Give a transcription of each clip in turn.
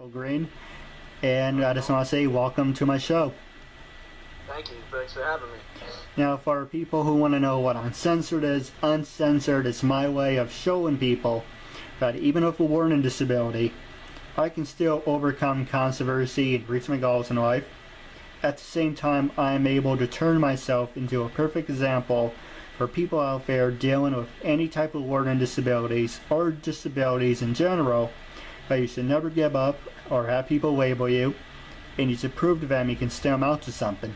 Micheal Green, and I just want to say welcome to my show. Thank you. Thanks for having me. Now, for people who want to know what uncensored is my way of showing people that even with a learning disability, I can still overcome controversy and reach my goals in life. At the same time, I am able to turn myself into a perfect example for people out there dealing with any type of learning disabilities or disabilities in general, that you should never give up or have people label you, and you should prove to them you can still amount to something.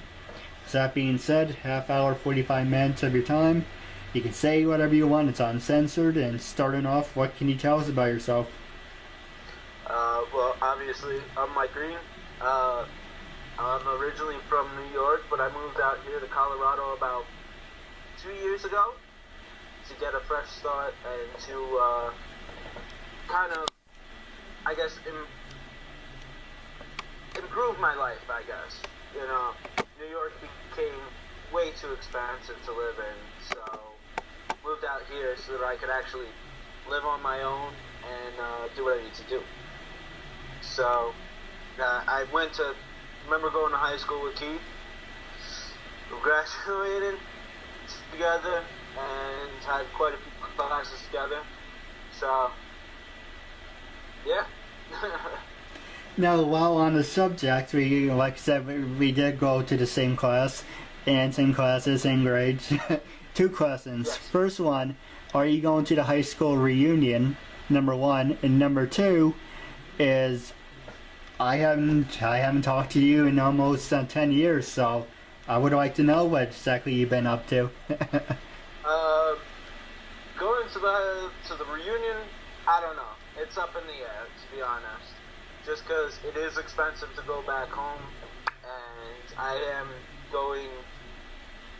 So that being said, half hour, 45 minutes of your time, you can say whatever you want, it's uncensored, and starting off, what can you tell us about yourself? Well, obviously, I'm Mike Green. I'm originally from New York, but I moved out here to Colorado about 2 years ago to get a fresh start and to kind of, I guess, improve my life, I guess. You know, New York became way too expensive to live in, so moved out here so that I could actually live on my own and do what I need to do. So I remember going to high school with Keith. We graduated together and had quite a few classes together. So, yeah. Now, while on the subject, like I said, we did go to the same class, and same classes, same grades. Two questions. Yes. First one, are you going to the high school reunion? Number one. And number two is, I haven't talked to you in almost 10 years, so I would like to know what exactly you've been up to. Going to the reunion, I don't know. It's up in the air, to be honest. Just because it is expensive to go back home, and I am going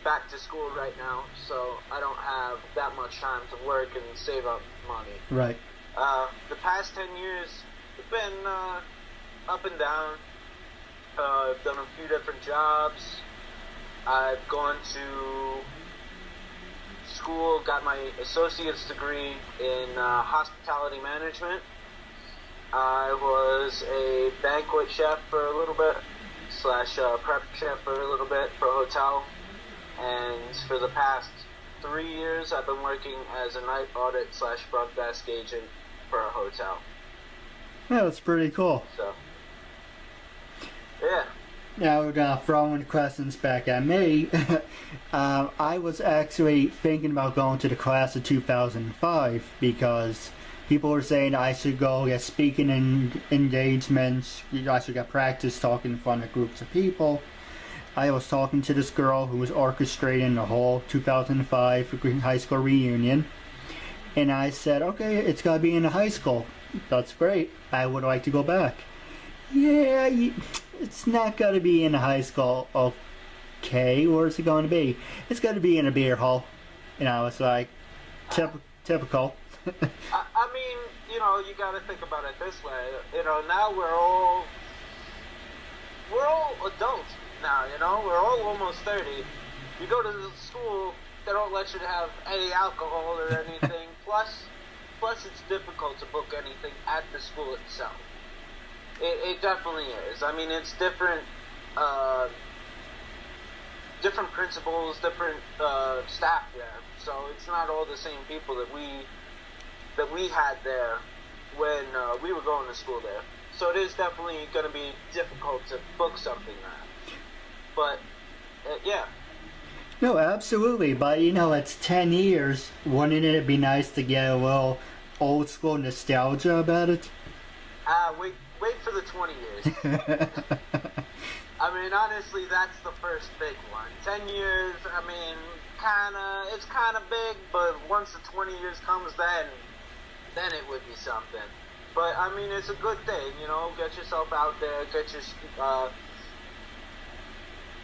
back to school right now, so I don't have that much time to work and save up money. Right. The past 10 years have been up and down. I've done a few different jobs. I've gone to school, got my associate's degree in hospitality management. I was a banquet chef for a little bit, / prep chef for a little bit for a hotel. And for the past 3 years, I've been working as a night audit / front desk agent for a hotel. Yeah, that's pretty cool. So, yeah. Now, throwing questions back at me, I was actually thinking about going to the class of 2005 because people were saying I should go get speaking engagements, I should get practice talking in front of groups of people. I was talking to this girl who was orchestrating the whole 2005 high school reunion, and I said, okay, it's got to be in a high school. That's great. I would like to go back. Yeah, it's not got to be in a high school. Okay, where's it going to be? It's got to be in a beer hall. And I was like, typical. I mean, you know, you got to think about it this way. You know, now we're all adults now, you know? We're all almost 30. You go to the school, they don't let you have any alcohol or anything. Plus it's difficult to book anything at the school itself. It definitely is. I mean, it's different principals, different staff there. So it's not all the same people that we had there when we were going to school there. So it is definitely going to be difficult to book something there. But, yeah. No, absolutely. But, you know, it's 10 years. Wouldn't it be nice to get a little old school nostalgia about it? Wait for the 20 years. I mean, honestly, that's the first big one. 10 years, I mean, it's kind of big, but once the 20 years comes, then it would be something. But, I mean, it's a good thing, you know, get yourself out there,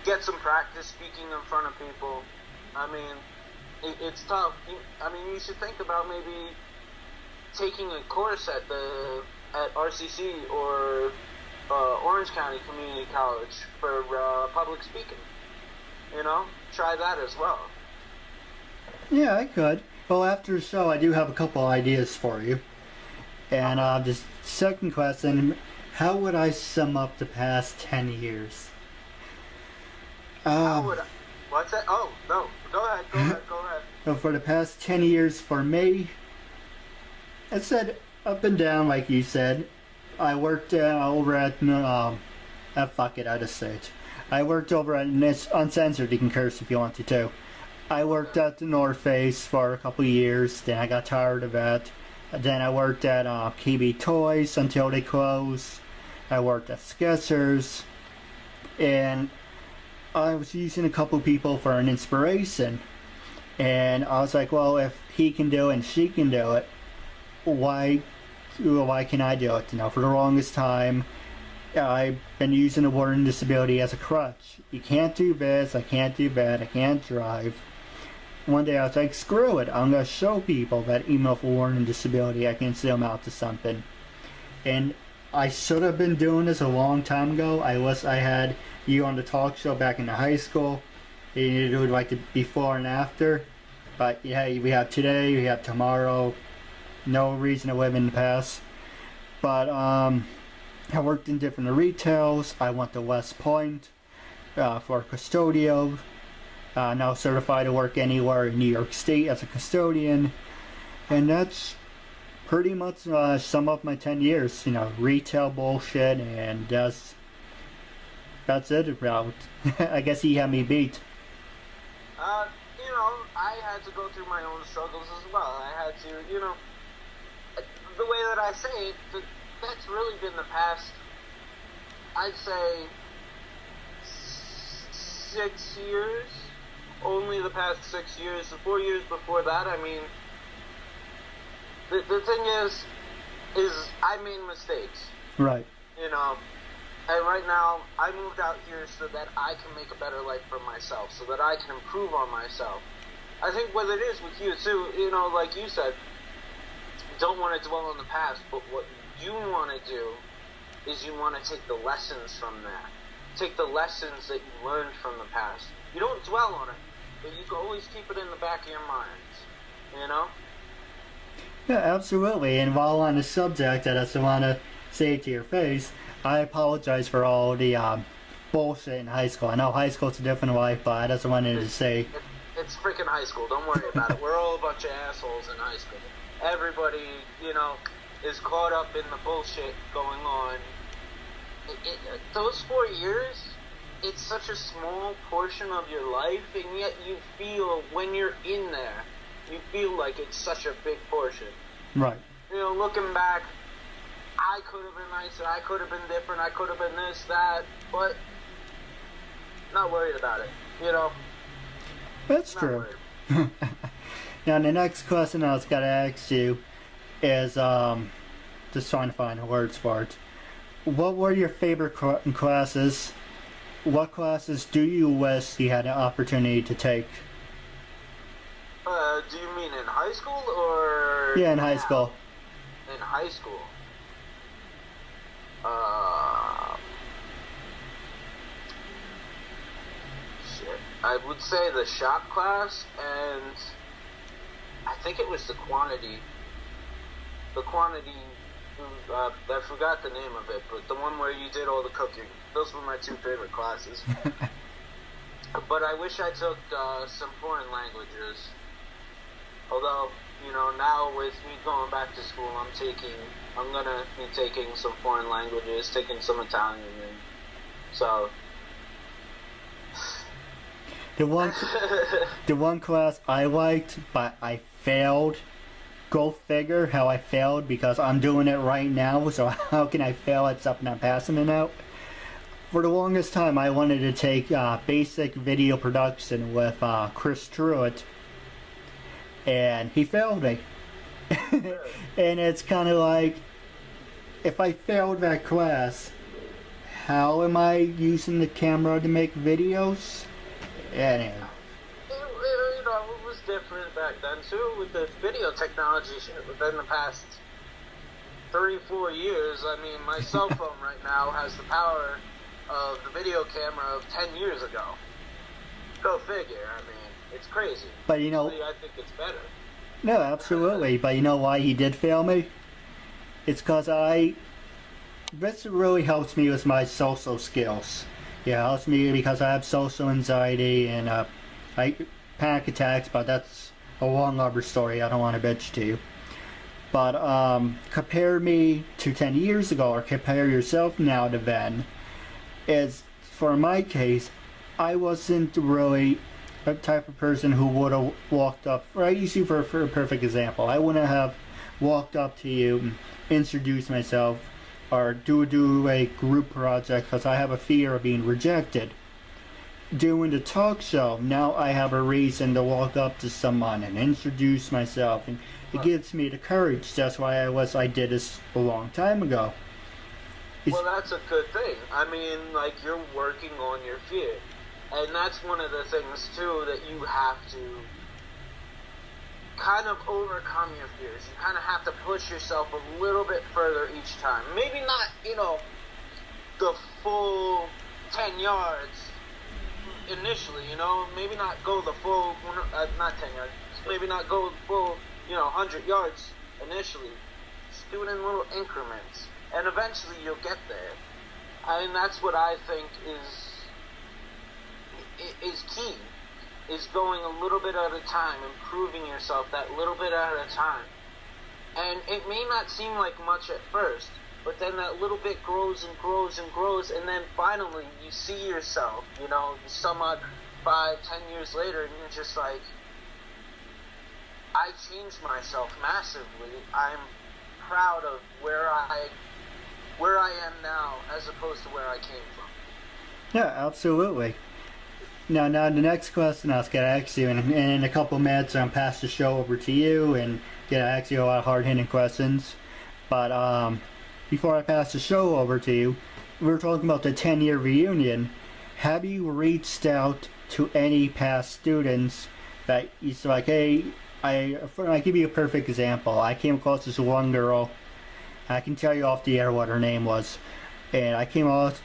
get some practice speaking in front of people. I mean, it's tough. You should think about maybe taking a course at RCC or Orange County Community College for public speaking. You know, try that as well. Yeah, I could. Well, after the show, I do have a couple ideas for you. And the second question, How would I sum up the past 10 years? How would I? What's that? Oh, no. Go ahead. For the past 10 years for me, I said up and down, like you said. I worked over at, fuck it, I just say it. I worked over at, uncensored, you can curse if you want to too. I worked at the North Face for a couple years, then I got tired of that. Then I worked at KB Toys until they closed. I worked at Skechers, and I was using a couple people for an inspiration. And I was like, well, if he can do it and she can do it, why can't I do it? You know, for the longest time, I've been using the learning disability as a crutch. You can't do this, I can't do that, I can't drive. One day I was like, screw it, I'm going to show people that even with a learning disability, I can still amount to something. And I should have been doing this a long time ago. I had you on the talk show back in the high school. You do like the before and after. But yeah, we have today, we have tomorrow. No reason to live in the past. But I worked in different retails. I went to West Point for custodial. Now certified to work anywhere in New York State as a custodian. And that's pretty much sum up my 10 years. You know, retail bullshit, and that's it about. I guess he had me beat. You know, I had to go through my own struggles as well. I had to, you know, the way that I say it, that's really been the past, I'd say, 6 years. Only the past 6 years. The 4 years before that, I mean, the thing is I made mistakes. Right. You know, and right now, I moved out here so that I can make a better life for myself, so that I can improve on myself. I think what it is with you, too, you know, like you said, don't want to dwell on the past, but what you want to do is you want to take the lessons from that. Take the lessons that you learned from the past. You don't dwell on it, but you can always keep it in the back of your minds, you know? Yeah, absolutely. And while on the subject, I just want to say it to your face, I apologize for all the bullshit in high school. I know high school's a different life, but I just wanted to say... It's freaking high school. Don't worry about it. We're all a bunch of assholes in high school. Everybody, you know, is caught up in the bullshit going on. Those 4 years, it's such a small portion of your life, and yet you feel, when you're in there, you feel like it's such a big portion. Right. You know, looking back, I could have been nicer, I could have been different, I could have been this, that, but not worried about it, you know? That's not true. Now, the next question I was going to ask you is, just trying to find the words for it. What were your favorite classes? What classes do you wish you had an opportunity to take? Do you mean in high school or... Yeah, in high school. In high school. Shit. I would say the shop class, and I think it was the quantity. The quantity, I forgot the name of it, but the one where you did all the cooking. Those were my two favorite classes. But I wish I took some foreign languages. Although, you know, now with me going back to school, I'm gonna be taking some foreign languages, taking some Italian, and so. The one class I liked, but I failed. Go figure how I failed, because I'm doing it right now, so how can I fail at something I'm passing it out? For the longest time, I wanted to take basic video production with Chris Truitt, and he failed me. And it's kind of like, if I failed that class, how am I using the camera to make videos? Anyway. You know, it was different back then too, with the video technology within the past 34 years. I mean, my cell phone right now has the power of the video camera of 10 years ago. Go figure. I mean, it's crazy. But you know, I think it's better. No, absolutely. But you know why he did fail me? It's because I this really helps me with my social skills. Yeah, it helps me because I have social anxiety and I panic attacks, but that's a long other story I don't want to bitch to you. But compare me to 10 years ago, or compare yourself now to then, is for my case, I wasn't really a type of person who would have walked up. I use you for a perfect example. I wouldn't have walked up to you and introduced myself or do a group project because I have a fear of being rejected. Doing the talk show, now I have a reason to walk up to someone and introduce myself, and it gives me the courage. That's why I did this a long time ago. Well, that's a good thing. I mean, like, you're working on your fear. And that's one of the things, too, that you have to kind of overcome your fears. You kind of have to push yourself a little bit further each time. Maybe not, the full 10 yards initially, maybe not go the full, not 10 yards, maybe not go the full, 100 yards initially. Just do it in little increments, and eventually you'll get there. I mean, that's what I think is key, is going a little bit at a time, improving yourself that little bit at a time. And it may not seem like much at first, but then that little bit grows and grows and grows, and then finally you see yourself, some odd 5, 10 years later, and you're just like, I changed myself massively. I'm proud of where I am now as opposed to where I came from. Yeah, absolutely. Now the next question I was going to ask you, and in a couple minutes I'm pass the show over to you and going to ask you a lot of hard-hitting questions. But before I pass the show over to you, we were talking about the 10-year reunion. Have you reached out to any past students that you said, like, hey, I give you a perfect example. I came across this one girl. I can tell you off the air what her name was. And I came across,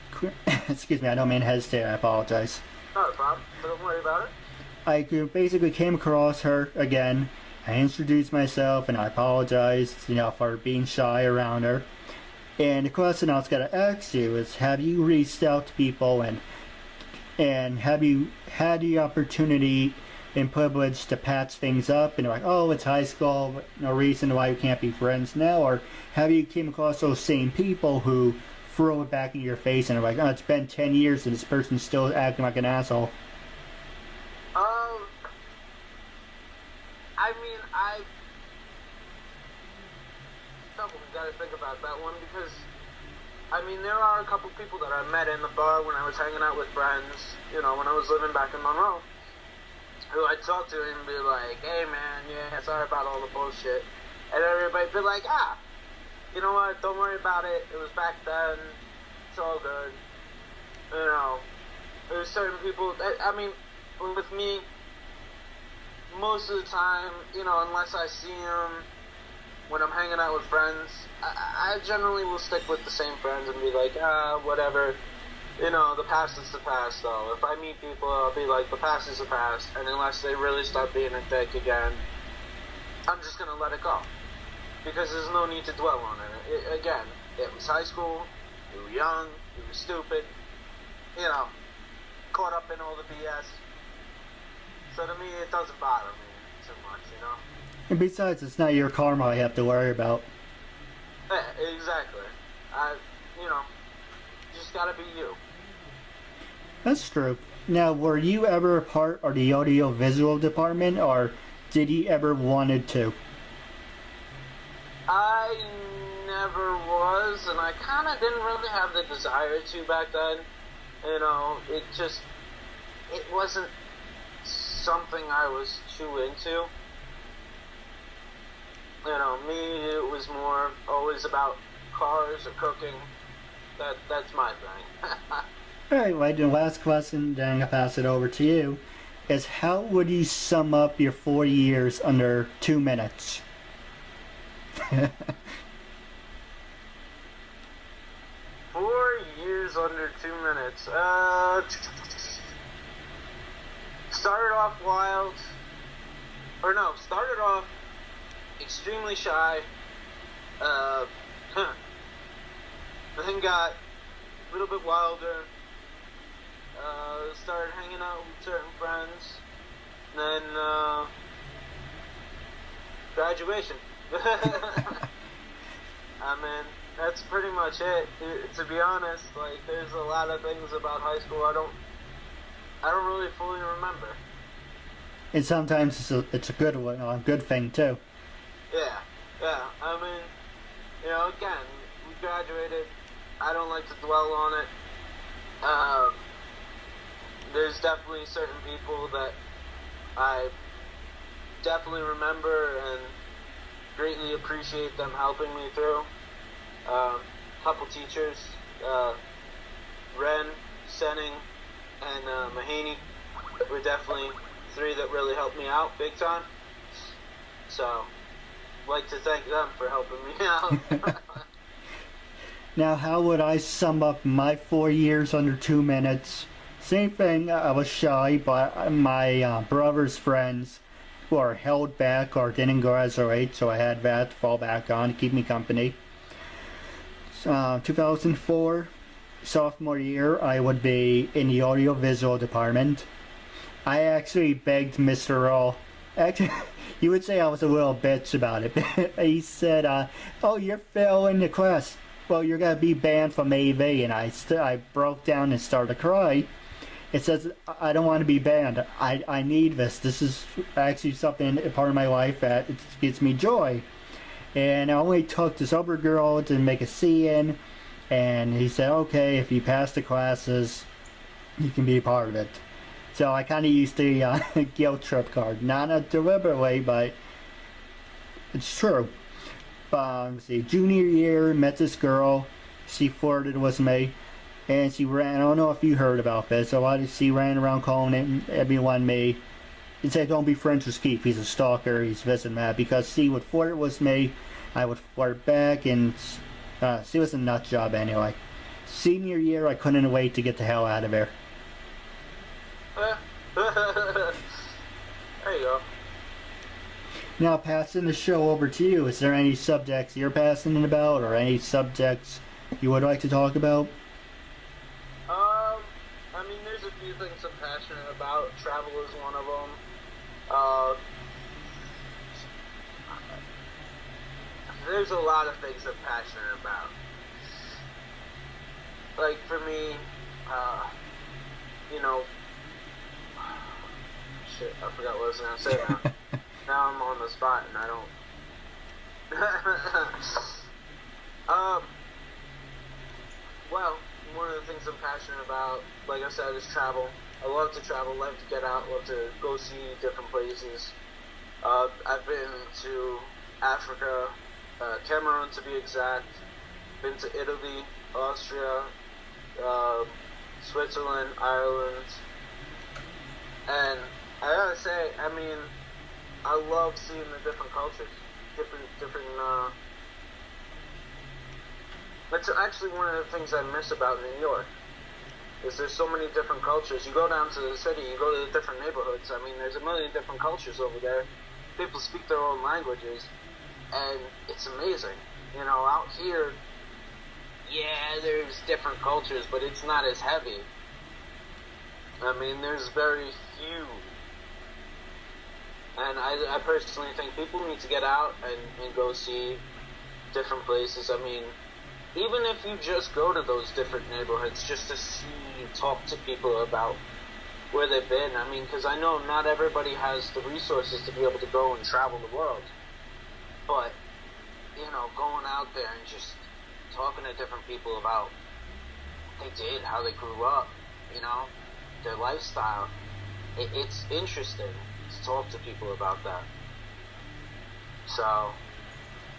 excuse me, I don't mean to hesitate, I apologize. Not a problem, don't worry about it. I basically came across her again. I introduced myself and I apologized, for being shy around her. And the question I was going to ask you is, have you reached out to people and have you had the opportunity and privilege to patch things up and like, oh, it's high school, no reason why we can't be friends now? Or have you came across those same people who throw it back in your face and are like, oh, it's been 10 years and this person's still acting like an asshole? Gotta think about that one, because there are a couple people that I met in the bar when I was hanging out with friends, when I was living back in Monroe, who I'd talk to and be like, hey man, yeah, sorry about all the bullshit, and everybody'd be like, you know what, don't worry about it, it was back then, it's all good. There's certain people that, with me, most of the time, unless I see them when I'm hanging out with friends, I generally will stick with the same friends and be like, whatever, the past is the past, though. If I meet people, I'll be like, the past is the past, and unless they really start being a dick again, I'm just gonna let it go, because there's no need to dwell on it. Again, it was high school, we were young, we were stupid, caught up in all the BS, so to me, it doesn't bother me too much, And besides, it's not your karma I have to worry about. Yeah, exactly. You just gotta be you. That's true. Now, were you ever a part of the audio-visual department, or did you ever wanted to? I never was, and I kind of didn't really have the desire to back then. It wasn't something I was too into. Me, it was more always about cars or cooking. That's my thing. Alright, well, the last question, then I'm going to pass it over to you, is how would you sum up your 4 years under 2 minutes? 4 years under 2 minutes. Started off wild. Started off The thing got a little bit wilder. Started hanging out with certain friends. Then graduation. I mean, that's pretty much it. To be honest, like, there's a lot of things about high school I don't really fully remember. And sometimes it's a good one, a good thing too. Yeah. I mean, again, we graduated. I don't like to dwell on it. There's definitely certain people that I definitely remember and greatly appreciate them helping me through. Couple teachers, Ren, Senning, and Mahaney were definitely three that really helped me out big time. So, like to thank them for helping me out. Now, how would I sum up my 4 years under 2 minutes? Same thing, I was shy, but my brother's friends were held back or didn't graduate, so I had that to fall back on to keep me company. 2004, sophomore year, I would be in the audiovisual department. I actually begged Mr. Roll. Actually, you would say I was a little bitch about it. He said, oh, you're failing the class. Well, you're going to be banned from AV. And I broke down and started to cry. It says, I don't want to be banned. I need this. This is actually something, a part of my life that it gives me joy. And I only took this other girl to make a C in. And he said, okay, if you pass the classes, you can be a part of it. So I kind of used the guilt trip card. Not a deliberate way, but it's true. Let's see, junior year, met this girl. She flirted with me. And she ran, I don't know if you heard about this, she ran around calling everyone me. He said, don't be friends with Keith, he's a stalker, he's this and that. Because she would flirt with me, I would flirt back, and she was a nut job anyway. Senior year, I couldn't wait to get the hell out of there. There you go. Now, passing the show over to you, is there any subjects you're passionate about, or any subjects you would like to talk about? I mean, there's a few things I'm passionate about. Travel is one of them. There's a lot of things I'm passionate about. Like, for me, shit, I forgot what I was going to say now. Now I'm on the spot and I don't... Well, one of the things I'm passionate about, like I said, is travel. I love to travel, love to get out, love to go see different places. I've been to Africa, Cameroon to be exact, been to Italy, Austria, Switzerland, Ireland, and I gotta say, I mean, I love seeing the different cultures, different. That's actually one of the things I miss about New York. Is there's so many different cultures. You go down to the city, you go to the different neighborhoods. I mean, there's a million different cultures over there. People speak their own languages, and it's amazing. Out here, yeah, there's different cultures, but it's not as heavy. I mean, there's very few. And I personally think people need to get out and go see different places. I mean, even if you just go to those different neighborhoods just to see, talk to people about where they've been. I mean, because I know not everybody has the resources to be able to go and travel the world. But, going out there and just talking to different people about what they did, how they grew up, their lifestyle. It's interesting to talk to people about that. So,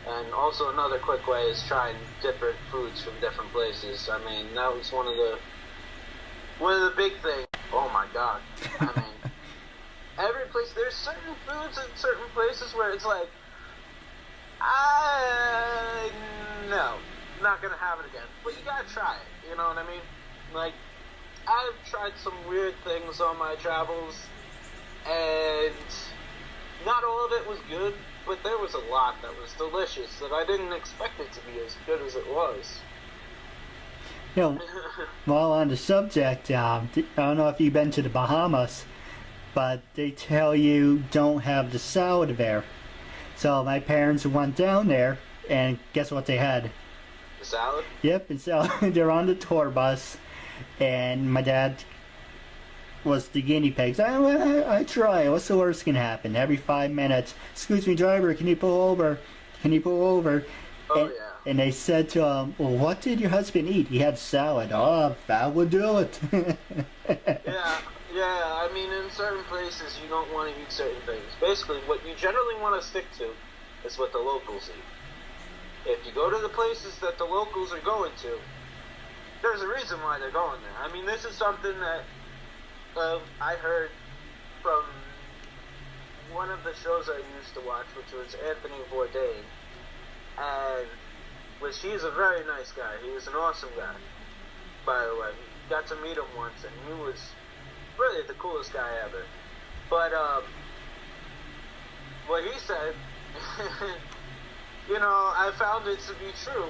and also another quick way is trying different foods from different places. I mean, that was one of the big things. Oh my God. I mean, every place, there's certain foods in certain places where it's like, no, not gonna have it again. But you gotta try it, you know what I mean? Like, I've tried some weird things on my travels, and not all of it was good, but there was a lot that was delicious that I didn't expect it to be as good as it was. You know, while on the subject, I don't know if you've been to the Bahamas, but they tell you don't have the salad there. So my parents went down there, and guess what they had? The salad? Yep, and so they're on the tour bus, and my dad was the guinea pigs. I try. What's the worst can happen? Every 5 minutes, excuse me, driver, can you pull over? Can you pull over? Oh, and, yeah. And they said to him, well, what did your husband eat? He had salad. Oh, that would do it. Yeah, I mean, in certain places, you don't want to eat certain things. Basically, what you generally want to stick to is what the locals eat. If you go to the places that the locals are going to, there's a reason why they're going there. I mean, this is something that I heard from one of the shows I used to watch, which was Anthony Bourdain, and he's a very nice guy. He was an awesome guy, by the way. Got to meet him once, and he was really the coolest guy ever. But what he said, I found it to be true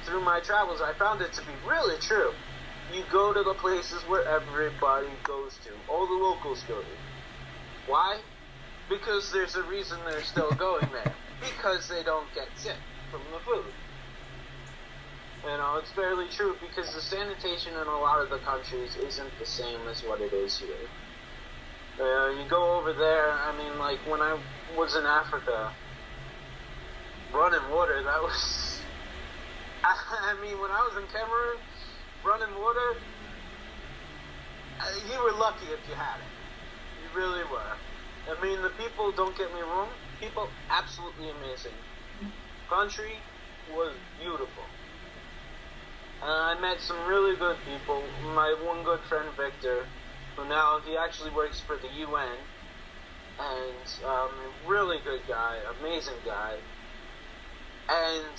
through my travels. I found it to be really true. You go to the places where everybody goes to, all the locals go to. Why? Because there's a reason they're still going there. Because they don't get sick from the food. It's fairly true, because the sanitation in a lot of the countries isn't the same as what it is here. You go over there, I mean, like when I was in Africa, running water, that was... I mean, when I was in Cameroon, running water, you were lucky if you had it. You really were. I mean, the people, don't get me wrong, people absolutely amazing. Country was beautiful. I met some really good people. My one good friend, Victor, who now, he actually works for the UN, and really good guy, amazing guy. And,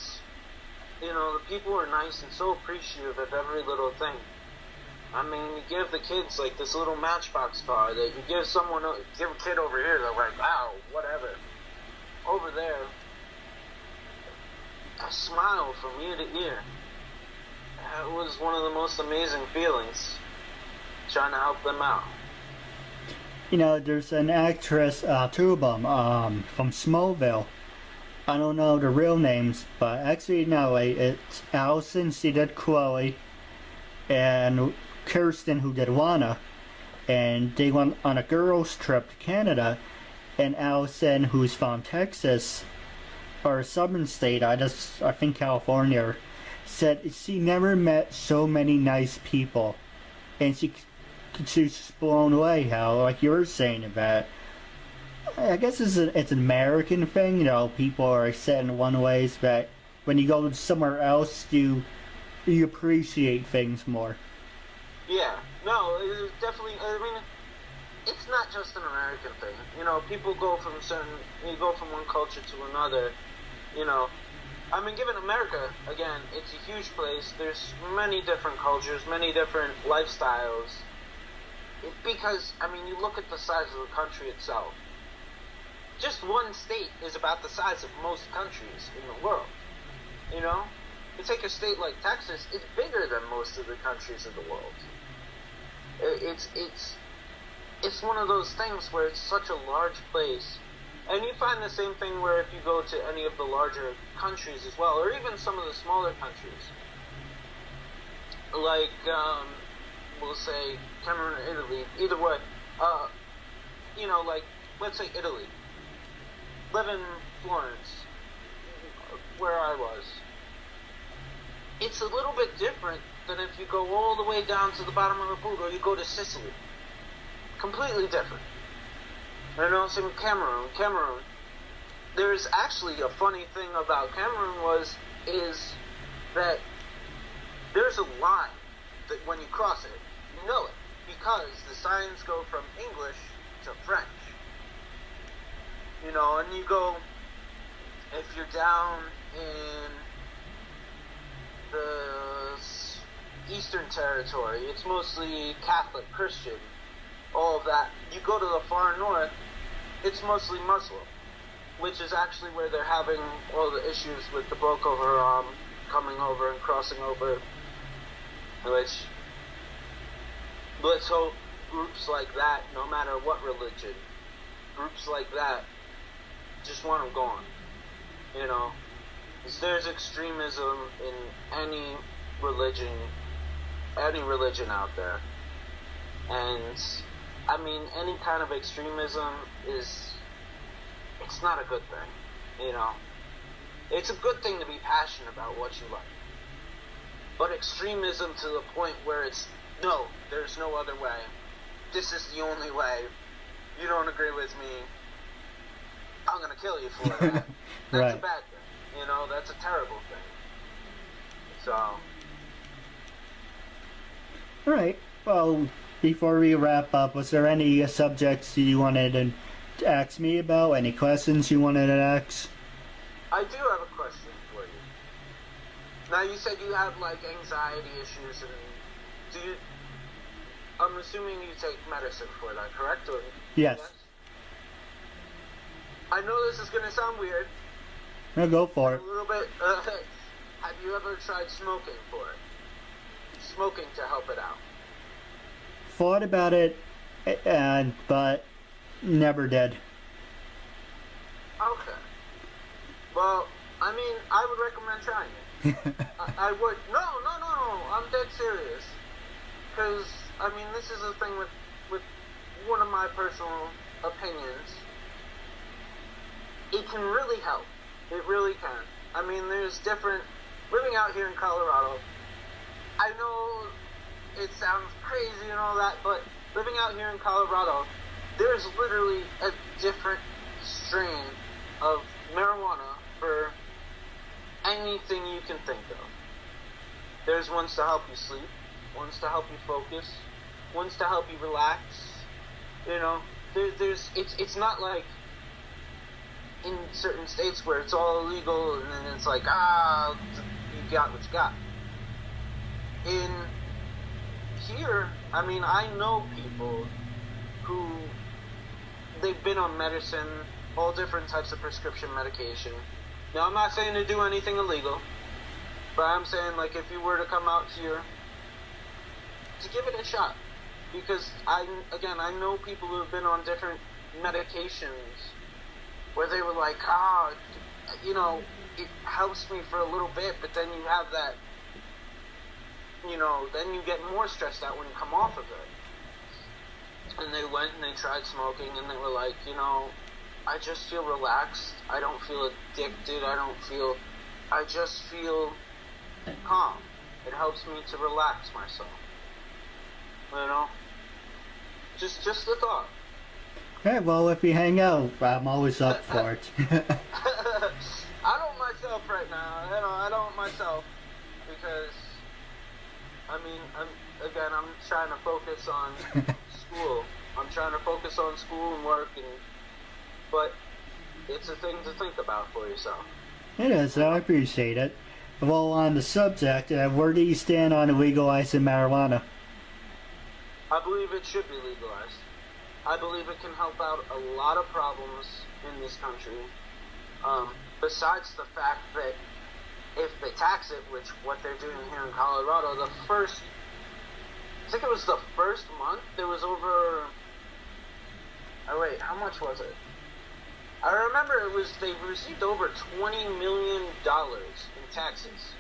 the people are nice and so appreciative of every little thing. I mean, you give the kids, like, this little Matchbox car that you give give a kid over here, they're like, wow, whatever. Over there, a smile from ear to ear. It was one of the most amazing feelings, trying to help them out. There's an actress, Tubum, from Smallville. I don't know the real names, but actually, no, it's Allison, she did Chloe, and Kirsten, who did Lana, and they went on a girls' trip to Canada, and Allison, who's from Texas, or a southern state, I think California, said she never met so many nice people, and she's just blown away how, like you were saying about, I guess it's an American thing, people are set in one ways, but when you go somewhere else, you appreciate things more. Yeah, no, it's definitely, I mean, it's not just an American thing. People go from you go from one culture to another, I mean, given America, again, it's a huge place. There's many different cultures, many different lifestyles. Because, I mean, you look at the size of the country itself. Just one state is about the size of most countries in the world. You take a state like Texas, it's bigger than most of the countries in the world. It's one of those things where it's such a large place. And you find the same thing where if you go to any of the larger countries as well, or even some of the smaller countries, like, we'll say Cameroon or Italy, either way, like, let's say Italy. Live in Florence, where I was. It's a little bit different than if you go all the way down to the bottom of the boot, or you go to Sicily. Completely different. Same with Cameroon. Cameroon, there's actually a funny thing about Cameroon is that there's a line that when you cross it, you know it, because the signs go from English to French. And you go, if you're down in the Eastern Territory, it's mostly Catholic, Christian, all of that. You go to the far north, it's mostly Muslim, which is actually where they're having all the issues with the Boko Haram coming over and crossing over, which, let's hope groups like that, no matter what religion, groups like that just want them gone, you know. 'Cause there's extremism in any religion out there. And, I mean, any kind of extremism it's not a good thing, you know. It's a good thing to be passionate about what you like. But extremism to the point where it's, no, there's no other way. This is the only way. You don't agree with me, I'm going to kill you for that. That's right. a bad thing. You know, that's a terrible thing. So. All right. Well, before we wrap up, was there any subjects you wanted to ask me about? Any questions you wanted to ask? I do have a question for you. Now, you said you have, like, anxiety issues, and I'm assuming you take medicine for that, correct? Or, yes. I know this is going to sound weird. No, go for it. A little bit. Have you ever tried smoking for it? Smoking to help it out? Thought about it, but never did. Okay. Well, I mean, I would recommend trying it. I would. No. I'm dead serious. Because, I mean, this is the thing with one of my personal opinions. It can really help. It really can. I mean, there's different... Living out here in Colorado, I know it sounds crazy and all that, but living out here in Colorado, there's literally a different strain of marijuana for anything you can think of. There's ones to help you sleep, ones to help you focus, ones to help you relax. You know, it's not like in certain states where it's all illegal and then it's like, you got what you got. In here, I mean, I know people who, they've been on medicine, all different types of prescription medication. Now, I'm not saying to do anything illegal, but I'm saying, like, if you were to come out here, to give it a shot. Because, I know people who have been on different medications where they were like, you know, it helps me for a little bit, but then you have that, you know, then you get more stressed out when you come off of it. And they went and they tried smoking, and they were like, you know, I just feel relaxed, I don't feel addicted, I just feel calm. It helps me to relax myself. You know? Just a thought. Hey, well, if we hang out, I'm always up for it. I don't myself right now. You know, I don't myself because, I mean, I'm trying to focus on school. I'm trying to focus on school and work, but it's a thing to think about for yourself. It is. I appreciate it. Well, on the subject, where do you stand on legalizing marijuana? I believe it should be legalized. I believe it can help out a lot of problems in this country. Besides the fact that if they tax it, which what they're doing here in Colorado, I think it was the first month, there was over, how much was it? I remember they received over $20 million in taxes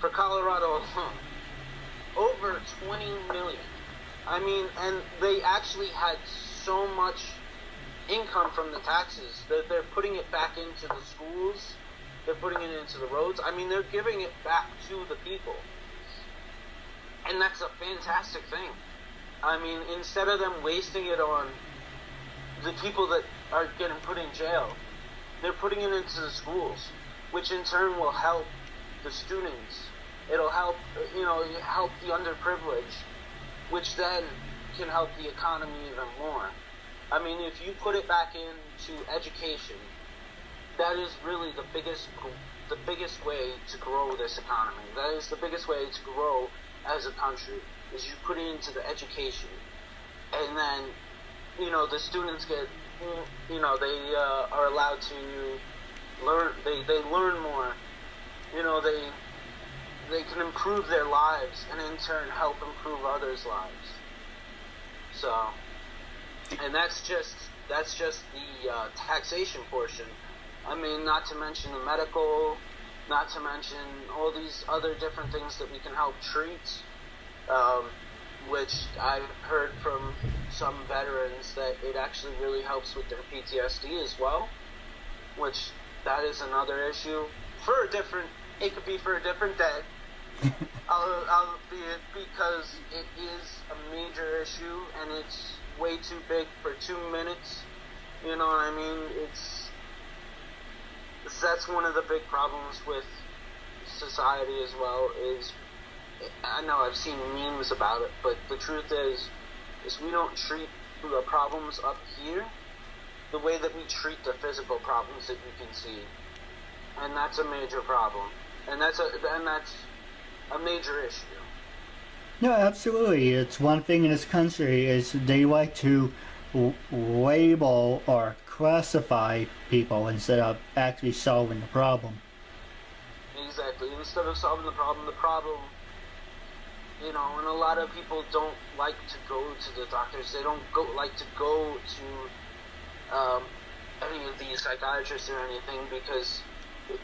for Colorado alone. Over $20 million. I mean, and they actually had so much income from the taxes that they're putting it back into the schools, they're putting it into the roads. I mean, they're giving it back to the people. And that's a fantastic thing. I mean, instead of them wasting it on the people that are getting put in jail, they're putting it into the schools, which in turn will help the students. It'll help, help the underprivileged, which then can help the economy even more. I mean, if you put it back into education, that is really the biggest way to grow this economy. That is the biggest way to grow as a country, is you put it into the education. And then, the students get, they are allowed to learn, they learn more, you know, they can improve their lives and in turn help improve others' lives. So, and that's just the taxation portion. I mean, not to mention the medical, not to mention all these other different things that we can help treat, which I've heard from some veterans that it actually really helps with their PTSD as well, which that is another issue for a different, it could be for a different day. I'll be it, because it is a major issue and it's way too big for 2 minutes. You know what I mean? That's one of the big problems with society as well. Is, I know I've seen memes about it, but the truth is we don't treat the problems up here the way that we treat the physical problems that you can see, and that's a major problem, and that's a major issue. No, absolutely. It's one thing in this country is they like to label or classify people instead of actually solving the problem. Exactly. Instead of solving the problem, you know, and a lot of people don't like to go to the doctors. They don't like to go to any of these psychiatrists or anything because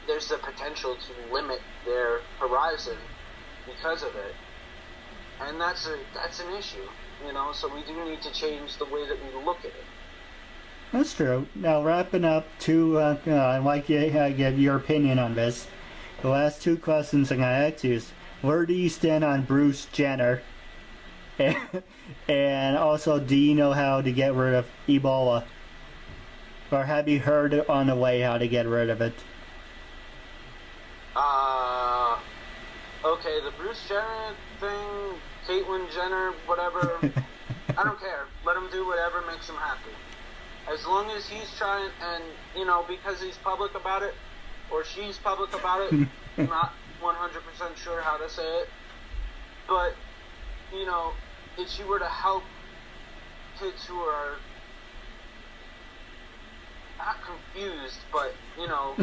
there's the potential to limit their horizon because of it. And that's an issue, you know, so we do need to change the way that we look at it. That's true. Now, wrapping up, I'd like you to give your opinion on this. The last two questions I'm going to ask you is, where do you stand on Bruce Jenner? And also, do you know how to get rid of Ebola? Or have you heard on the way how to get rid of it? Okay, the Bruce Jenner thing, Caitlyn Jenner, whatever, I don't care. Let him do whatever makes him happy. As long as he's trying, and, you know, because he's public about it, or she's public about it, I'm not 100% sure how to say it, but, you know, if she were to help kids who are not confused, but, you know,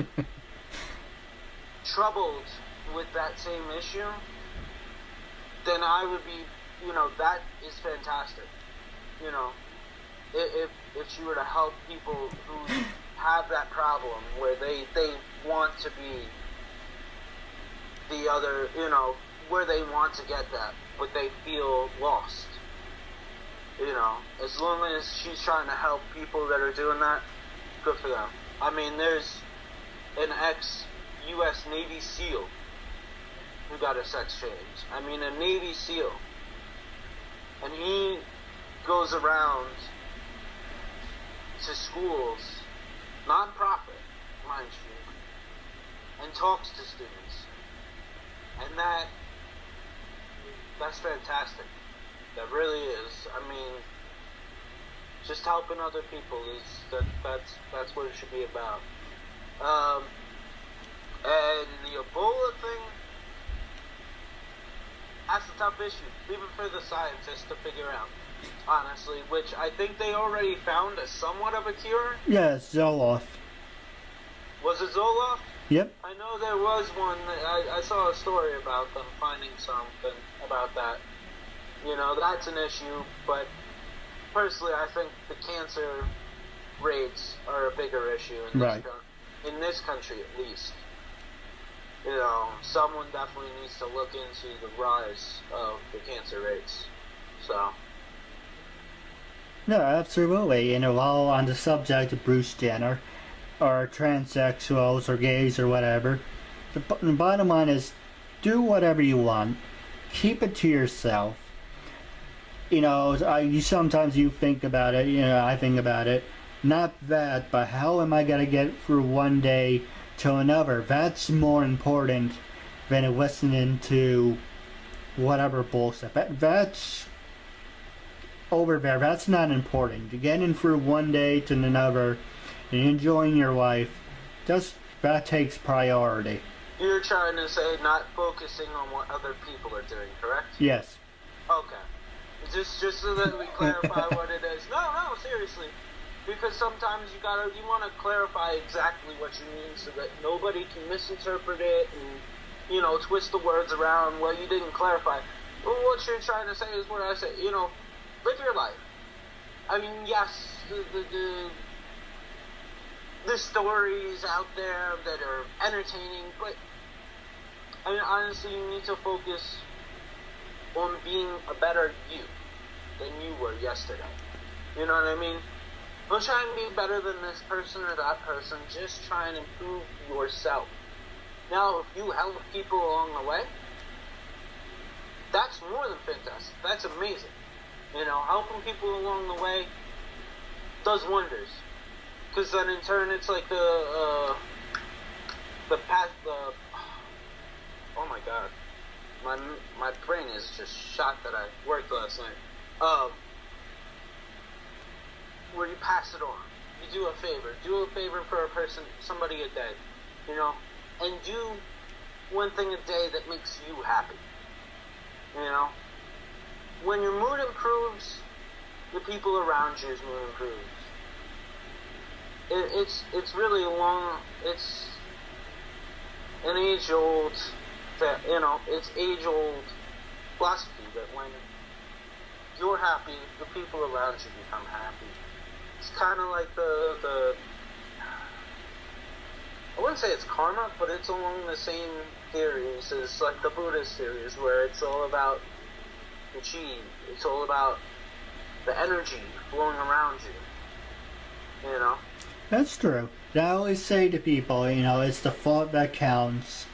troubled with that same issue, then I would be, you know, that is fantastic. You know, if she were to help people who have that problem where they want to be the other, you know, where they want to get that, but they feel lost. You know, as long as she's trying to help people that are doing that, good for them. I mean, there's an ex-U.S. Navy SEAL who got a sex change. I mean, a Navy SEAL. And he goes around to schools, non-profit, mind you, and talks to students. And that's fantastic. That really is. I mean, just helping other people that's what it should be about. And the Ebola thing, that's a tough issue. Leave it for the scientists to figure out, honestly, which I think they already found a somewhat of a cure. Yeah, Zoloft. Was it Zoloft? Yep. I know there was one. I saw a story about them finding something about that. You know, that's an issue, but personally, I think the cancer rates are a bigger issue in this country, at least. You know, someone definitely needs to look into the rise of the cancer rates. So. No, absolutely. And while on the subject of Bruce Jenner, or transsexuals, or gays, or whatever, the bottom line is, do whatever you want. Keep it to yourself. You know, sometimes you think about it, you know, I think about it. Not that, but how am I going to get through one day to another? That's more important than listening to whatever bullshit. That's over there. That's not important. Getting through one day to another and enjoying your life, that takes priority. You're trying to say not focusing on what other people are doing, correct? Yes. Okay. Just so that we clarify what it is. No, seriously. Because sometimes you want to clarify exactly what you mean so that nobody can misinterpret it and, twist the words around. Well, you didn't clarify. Well, what you're trying to say is what I say, live your life. I mean, yes, the stories out there that are entertaining, but I mean, honestly, you need to focus on being a better you than you were yesterday. You know what I mean? Don't try and be better than this person or that person. Just try and improve yourself. Now, if you help people along the way, that's more than fantastic. That's amazing. Helping people along the way does wonders. Because then in turn, it's like the path, oh my god. My brain is just shot that I worked last night. Where you pass it on. You do a favor. Do a favor for a person, somebody a day. And do one thing a day that makes you happy. When your mood improves, the people around you's mood improves. It's really it's an age-old, it's age-old philosophy that when you're happy, the people around you become happy. It's kind of like the I wouldn't say it's karma, but it's along the same theories as like the Buddhist theories, where it's all about the chi. It's all about the energy flowing around you. That's true. I always say to people, it's the thought that counts.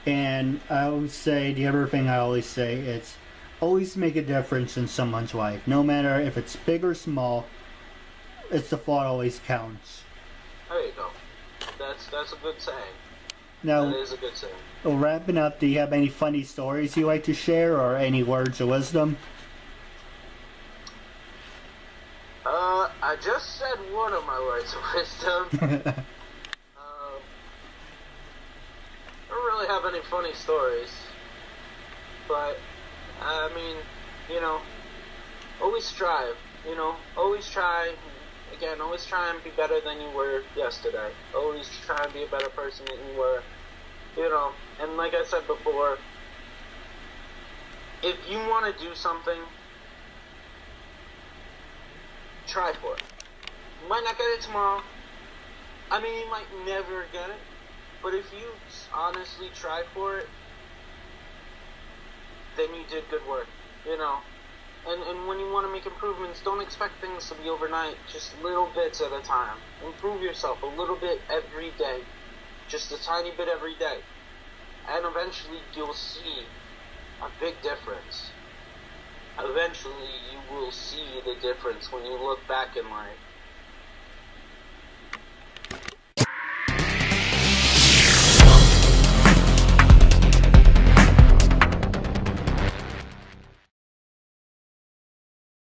And I always say, the other thing I always say, it's always make a difference in someone's life. No matter if it's big or small, it's the thought always counts. There you go. That's a good saying. Now, that is a good saying. Well, wrapping up, do you have any funny stories you like to share or any words of wisdom? I just said one of my words of wisdom. I don't really have any funny stories. But, I mean, always strive. Always try. Again, always try and be better than you were yesterday. Always try and be a better person than you were. And like I said before, if you want to do something, try for it. You might not get it tomorrow. I mean, you might never get it. But if you honestly try for it, then you did good work, And when you want to make improvements, don't expect things to be overnight. Just little bits at a time. Improve yourself a little bit every day. Just a tiny bit every day. And eventually you'll see a big difference. Eventually you will see the difference when you look back in life.